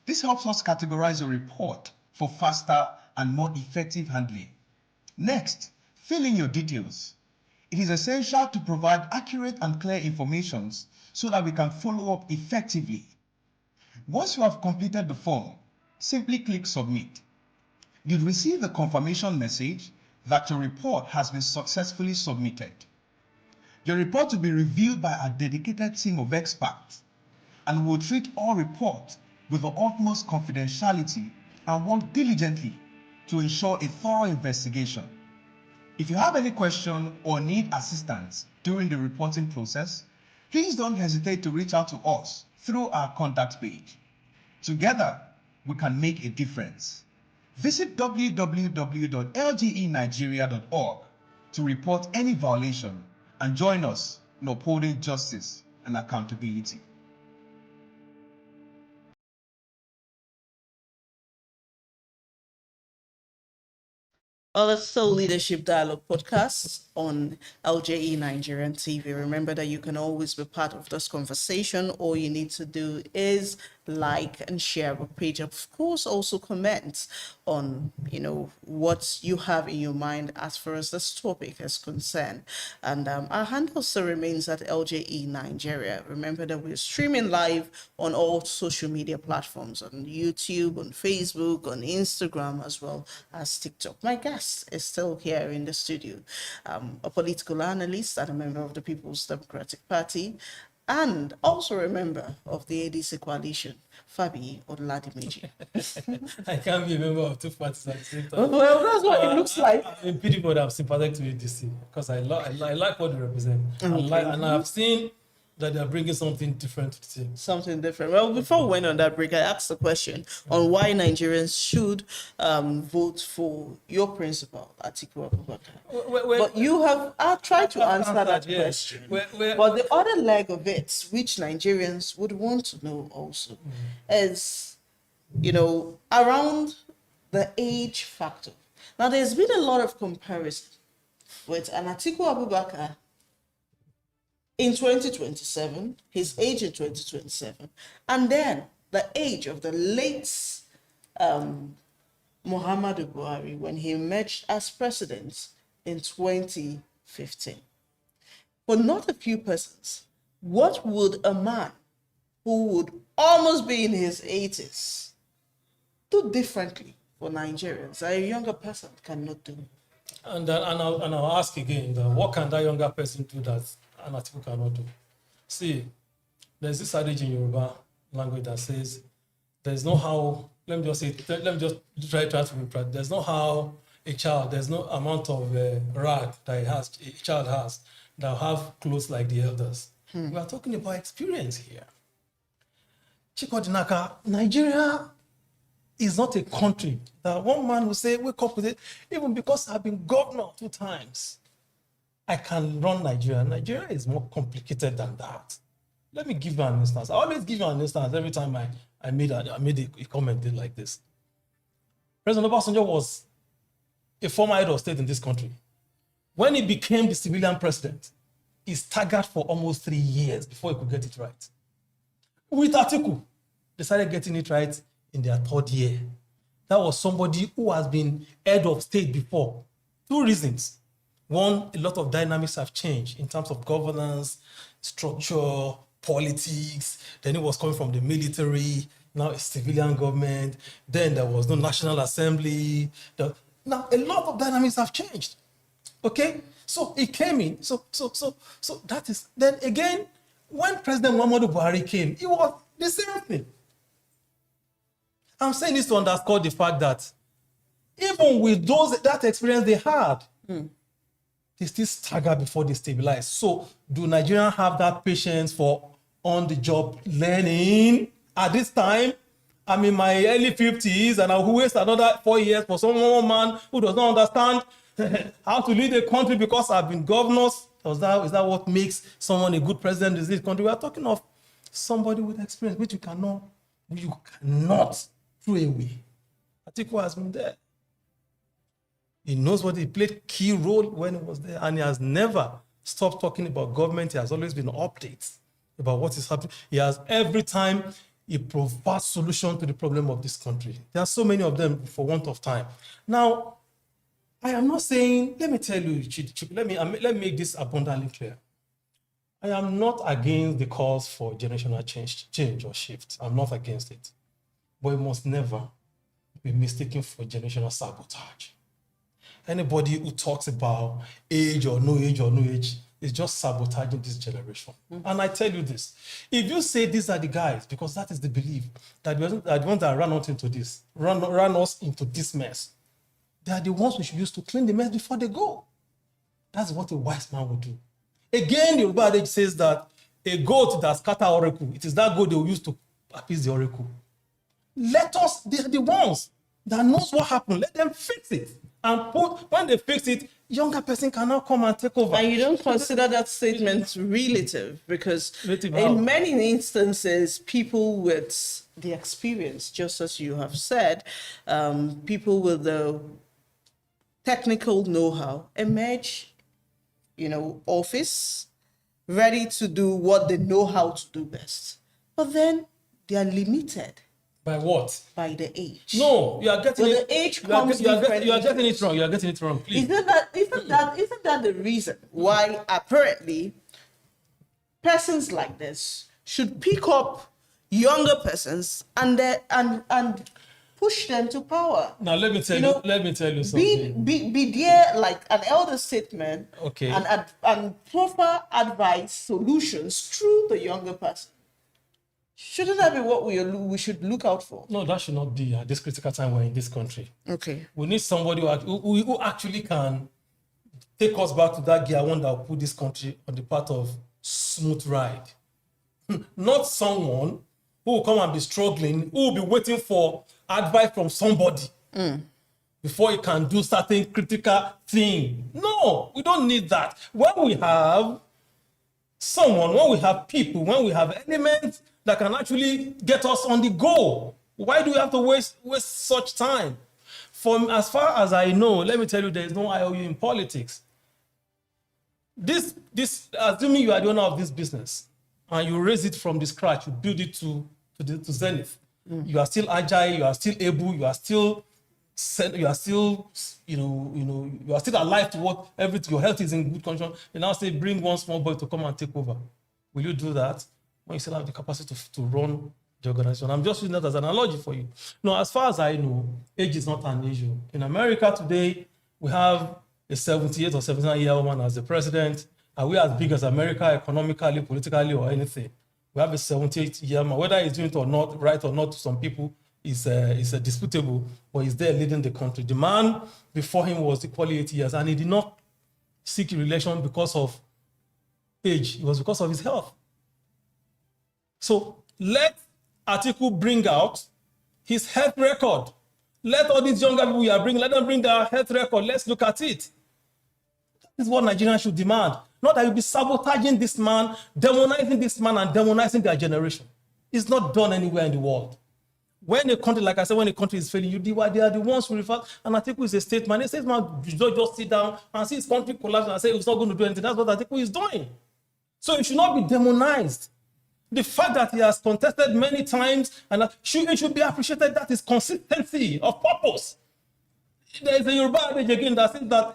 This helps us categorize your report for faster and more effective handling. Next, fill in your details. It is essential to provide accurate and clear information so that we can follow up effectively. Once you have completed the form, simply click Submit. You'll receive a confirmation message that your report has been successfully submitted. Your report will be reviewed by a dedicated team of experts and will treat all reports with the utmost confidentiality and work diligently to ensure a thorough investigation. If you have any question or need assistance during the reporting process, please don't hesitate to reach out to us through our contact page. Together, we can make a difference. Visit www.ljenigeria.org to report any violation and join us in upholding justice and accountability. Well, it's still Leadership Dialogue podcast on LJE Nigerian TV. Remember that you can always be part of this conversation. All you need to do is like and share our page. Of course, also comment on, what you have in your mind as far as this topic is concerned. And our handle still remains at LJE Nigeria. Remember that we're streaming live on all social media platforms, on YouTube, on Facebook, on Instagram, as well as TikTok. My guest is still here in the studio, a political analyst and a member of the People's Democratic Party, and also a member of the ADC coalition, Fabi Oladimeji. I can't be a member of two parties at the same time. Well, that's what it looks like. I'm in PDP, but I'm sympathetic to ADC because I like what they represent. And I've seen that they're bringing something different to the team. Something different. Well, before we went on that break, I asked a question on why Nigerians should vote for your principal, Atiku Abubakar. But you have tried to answer that question. But the other leg of it, which Nigerians would want to know also, is, around the age factor. Now, there's been a lot of comparison with an Atiku Abubakar in 2027, his age in 2027, and then the age of the late Muhammadu Buhari when he emerged as president in 2015. For not a few persons, what would a man who would almost be in his 80s do differently for Nigerians that a younger person cannot do? And I'll ask again, what can that younger person do that an Atiku cannot do? See, there's this adage in Yoruba language that says, there's no how, let me just try to be proud. There's no how there's no amount of rag that a child has that will have clothes like the elders. We are talking about experience here. Chikodinaka, Nigeria is not a country that one man will say, wake up with it, even because I've been governor 2 times. I can run Nigeria. Nigeria is more complicated than that. Let me give you an instance. I always give you an instance every time I made a comment like this. President Obasanjo was a former head of state in this country. When he became the civilian president, he staggered for almost 3 years before he could get it right. With Atiku, they started getting it right in their 3rd year. That was somebody who has been head of state before. 2 reasons. One, a lot of dynamics have changed in terms of governance, structure, politics. Then it was coming from the military, now it's civilian government. Then there was no National Assembly. Now a lot of dynamics have changed. Okay? So it came in. So that is, then again, when President Muhammadu Buhari came, it was the same thing. I'm saying this to underscore the fact that even with that experience they had, they still stagger before they stabilize. So do Nigerians have that patience for on-the-job learning? At this time, I'm in my early 50s and I'll waste another 4 years for some man who does not understand how to lead a country because I've been governor. Is that what makes someone a good president in this country? We are talking of somebody with experience, which you cannot throw away. Atiku has been there. He knows what he played key role when he was there, and he has never stopped talking about government. He has always been updates about what is happening. He has every time he provides solution to the problem of this country. There are so many of them for want of time. Now, I am not saying, let me tell you, let me make this abundantly clear. I am not against the calls for generational change or shift. I'm not against it. But it must never be mistaken for generational sabotage. Anybody who talks about age or no age is just sabotaging this generation. And I tell you this, if you say these are the guys, because that is the belief, that the ones that run us into this mess, they are the ones we should use to clean the mess before they go. That's what a wise man would do. Again, the Yoruba adage says that a goat that scatters oracle, it is that goat they will use to appease the oracle. They are the ones that knows what happened. Let them fix it. And when they fix it, younger person can now come and take over. And you don't consider that statement relative because in many instances, people with the experience, just as you have said, people with the technical know-how emerge, office, ready to do what they know how to do best. But then they are limited By what? by the age. No, you are getting Well, it. the age you are, comes you are, different you are getting ages. it wrong. You are getting it wrong. Please. Isn't that the reason why apparently persons like this should pick up younger persons and push them to power? Now let me tell you. know, Let me tell you something. be there like an elder statesman, Okay. and proper advice, solutions through the younger person. Shouldn't that be what we should look out for? No, that should not be at this critical time we're in this country. Okay. We need somebody who actually can take us back to that gear one that will put this country on the path of smooth ride. Not someone who will come and be struggling, who will be waiting for advice from somebody before he can do certain critical thing. No, we don't need that. When we have someone, when we have people, when we have elements that can actually get us on the go, why do we have to waste such time? As far as I know, let me tell you, there is no IOU in politics. This assuming you are the owner of this business and you raise it from the scratch, you build it to zenith. You are still agile, you are still able, you are still you are still alive to what everything, your health is in good condition. You now say, bring one small boy to come and take over. Will you do that when you still have the capacity to run the organization? I'm just using that as an analogy for you. No, as far as I know, age is not an issue. In America today, we have a 78 or 79-year-old man as the president. Are we as big as America economically, politically, or anything? We have a 78-year man. Whether he's doing it or not, right or not, to some people is disputable, but he's there leading the country. The man before him was equally 80 years, and he did not seek re-election because of age. It was because of his health. So let Atiku bring out his health record. Let all these younger people we are bringing, let them bring their health record. Let's look at it. This is what Nigerians should demand. Not that you'll be sabotaging this man, demonizing this man, and demonizing their generation. It's not done anywhere in the world. When a country, like I said, when a country is failing, they are the ones who refer, and Atiku is a statesman. A statesman should not just sit down and see his country collapse and say it's not going to do anything. That's what Atiku is doing. So it should not be demonized. The fact that he has contested many times and that it should be appreciated, that is consistency of purpose. There is a Yoruba adage again that says that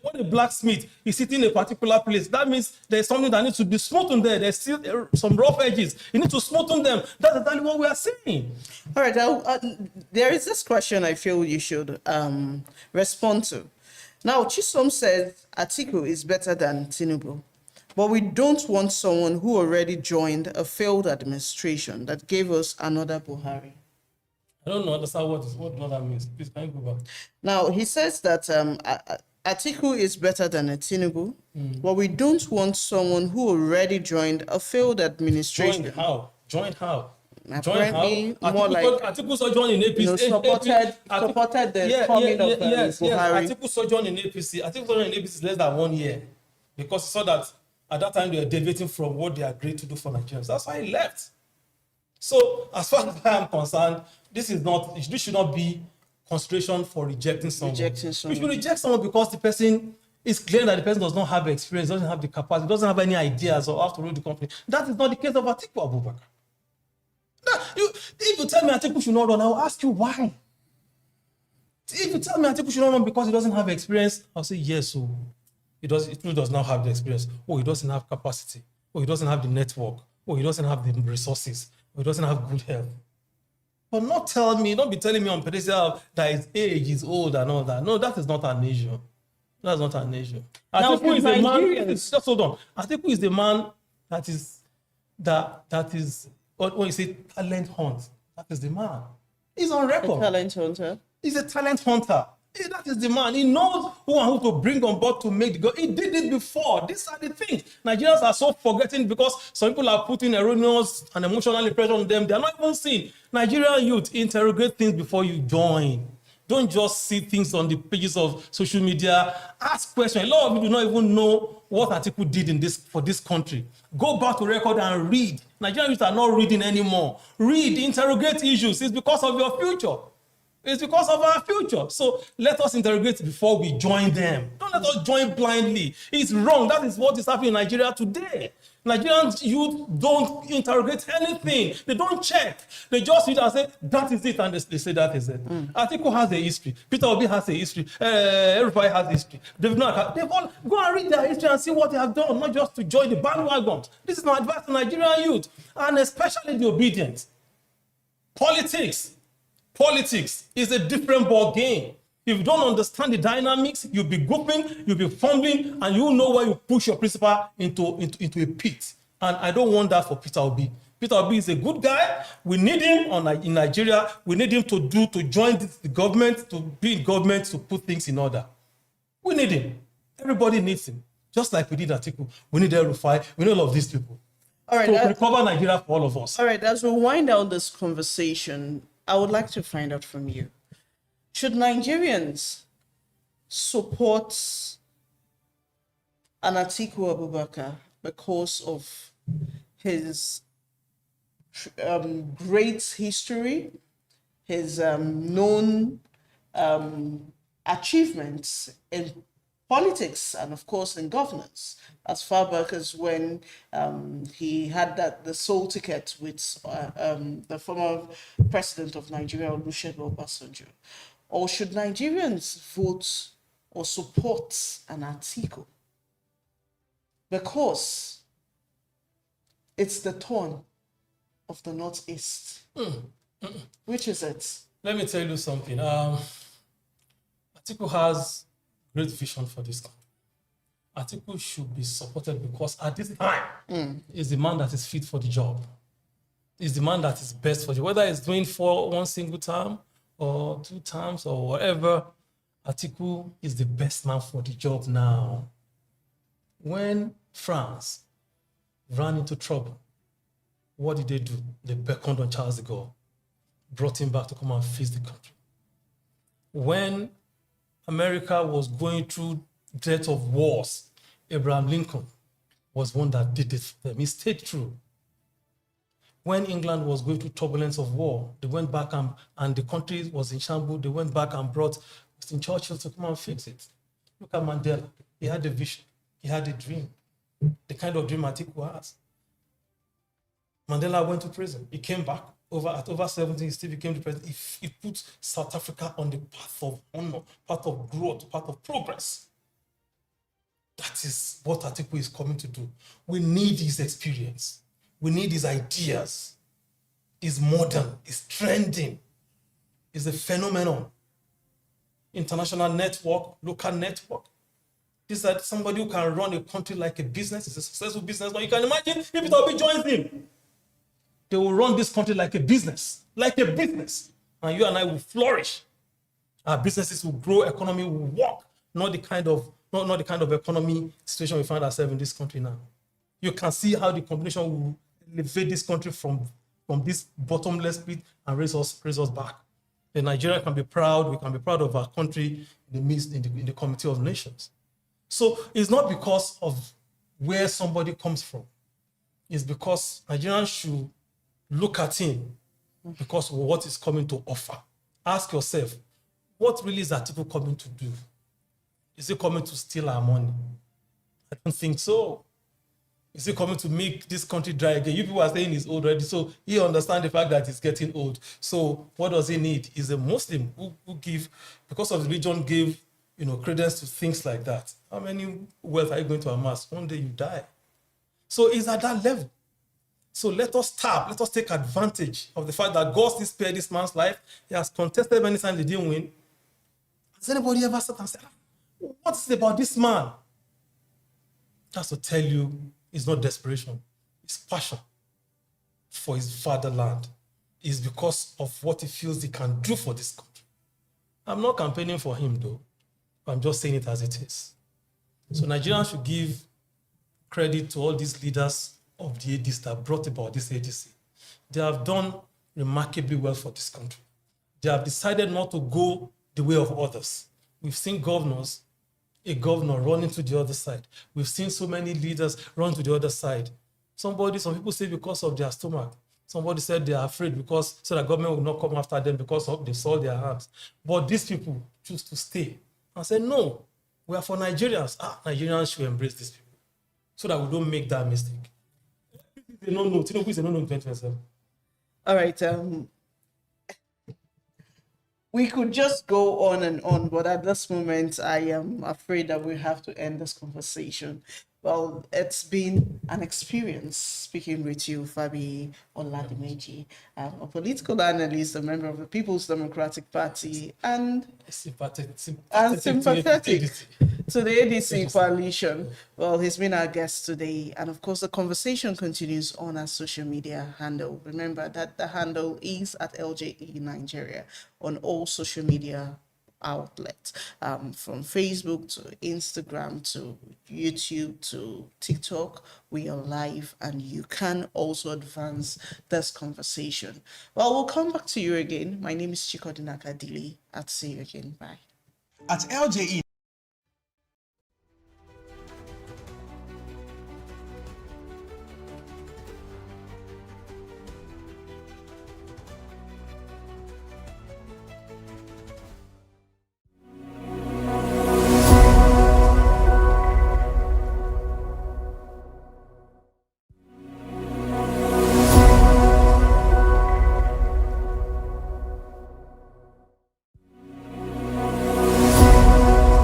when a blacksmith is sitting in a particular place, that means there's something that needs to be smoothened there. There's still some rough edges. You need to smoothen them. That's exactly what we are saying. All right. There is this question I feel you should respond to. Now, Chisom says Atiku is better than Tinubu, but we don't want someone who already joined a failed administration that gave us another Buhari. I don't understand what that means. Please, can you go back? Now, he says that Atiku is better than a Tinubu, but we don't want someone who already joined a failed administration. Joined how? Apparently, more like Atiku sojourn in APC. Supported the coming of Buhari. Yes, Atiku sojourn in APC. Atiku sojourn in APC is less than 1 year because he saw that at that time they were deviating from what they agreed to do for Nigerians. That's why he left. So, as far as I am concerned, this should not be consideration for rejecting someone. We should reject someone because the person is clear that the person does not have experience, doesn't have the capacity, doesn't have any ideas or how to run the company. That is not the case of Atiku Abubakar. If you tell me Atiku should not run, I will ask you why. If you tell me Atiku should not run because he doesn't have experience, I'll say yes. So he does not have the experience. Oh, he doesn't have capacity. Oh, he doesn't have the network. Oh, he doesn't have the resources. Oh, he doesn't have good health. But don't be telling me on pedestal that his age is old and all that. No, that is not an issue. That's not an issue. Atiku is the man. Just hold on. Atiku is the man that is when you say talent hunt. That is the man. He's on record. a talent hunter. He's a talent hunter. That is the man. He knows who and who to bring on board to make the goal. He did it before. These are the things. Nigerians are so forgetting because some people are putting erroneous and emotional pressure on them. They are not even seeing. Nigerian youth, interrogate things before you join. Don't just see things on the pages of social media. Ask questions. A lot of you do not even know what Atiku did for this country. Go back to record and read. Nigerian youth are not reading anymore. Read, interrogate issues. It's because of your future. It's because of our future. So let us interrogate before we join them. Don't let us join blindly. It's wrong. That is what is happening in Nigeria today. Nigerian youth don't interrogate anything. They don't check. They just read and say, that is it, and they say that is it. Atiku has a history. Peter Obi has a history. Everybody has a history. They've all go and read their history and see what they have done, not just to join the bandwagon. This is my advice to Nigerian youth, and especially the obedient. Politics is a different ball game. If you don't understand the dynamics, you'll be goofing, you'll be fumbling, and you'll know where you push your principal into a pit. And I don't want that for Peter Obi. Peter Obi is a good guy. We need him in Nigeria. We need him to join the government, to be in government, to put things in order. We need him. Everybody needs him. Just like we did Atiku. We need El-Rufai. We need all of these people. All right, to recover Nigeria for all of us. All right, as we wind down this conversation, I would like to find out from you. Should Nigerians support an Atiku Abubakar because of his great history, his known achievements in politics and of course in governance, as far back as when he had the sole ticket with the former president of Nigeria, Olusegun Obasanjo? Or should Nigerians vote or support an Atiku because it's the turn of the Northeast? Which is it? Let me tell you something. Atiku has great vision for this country. Atiku should be supported because at this time, is the man that is fit for the job. Is the man that is best for you. Whether it's doing for one single term or 2 terms or whatever, Atiku is the best man for the job now. When France ran into trouble, what did they do? They beckoned on Charles de Gaulle, brought him back to come and face the country. When America was going through death of wars, Abraham Lincoln was one that did it for them. He stayed true. When England was going through turbulence of war, they went back and the country was in shambles. They went back and brought Winston Churchill to come and fix it. Look at Mandela. He had a vision. He had a dream. The kind of dream Atiku has. Mandela went to prison. He came back. At over 70, he still became the president. He put South Africa on the path of honor, path of growth, path of progress. That is what Atiku is coming to do. We need his experience. We need his ideas. He's modern. He's trending. He's a phenomenon. International network, local network. This is somebody who can run a country like a business. He's a successful businessman. You can imagine if Peter Obi joins him. They will run this country like a business. And you and I will flourish. Our businesses will grow, economy will work. Not the kind of economy situation we find ourselves in this country now. You can see how the combination will elevate this country from this bottomless pit and raise us back. And Nigeria can be proud. We can be proud of our country in the Committee of Nations. So it's not because of where somebody comes from. It's because Nigerians should look at him because of what he's coming to offer. Ask yourself, what really is Atiku coming to do? Is he coming to steal our money? I don't think so. Is he coming to make this country dry again? You people are saying he's old already, so he understands the fact that he's getting old. So what does he need? He's a Muslim who give, because of religion, gave credence to things like that. How many wealth are you going to amass? One day you die. So he's at that level. So let us take advantage of the fact that God still spared this man's life. He has contested many times, he didn't win. Has anybody ever sat and said, what is it about this man? That's to tell you, it's not desperation. It's passion for his fatherland. It's because of what he feels he can do for this country. I'm not campaigning for him, though. I'm just saying it as it is. So Nigerians should give credit to all these leaders of the ADC that brought about this ADC. They have done remarkably well for this country. They have decided not to go the way of others. We've seen a governor running to the other side. We've seen so many leaders run to the other side. Some people say because of their stomach. Somebody said they are afraid because so the government will not come after them because of they sold their arms. But these people choose to stay and say, no, we are for Nigerians. Nigerians should embrace these people so that we don't make that mistake. They don't know. Tinubu is a no-no in 2027. All right. We could just go on and on, but at this moment, I am afraid that we have to end this conversation. Well, it's been an experience speaking with you, Fabi Oladimeji, a political analyst, a member of the People's Democratic Party, and sympathetic to the ADC coalition. Well, he's been our guest today. And of course, the conversation continues on our social media handle. Remember that the handle is at LJE Nigeria on all social media outlets, from Facebook to Instagram to YouTube to TikTok. We are live and you can also advance this conversation. Well, we'll come back to you again. My name is Chikodinaka Dili. I'll see you again. Bye. At LJE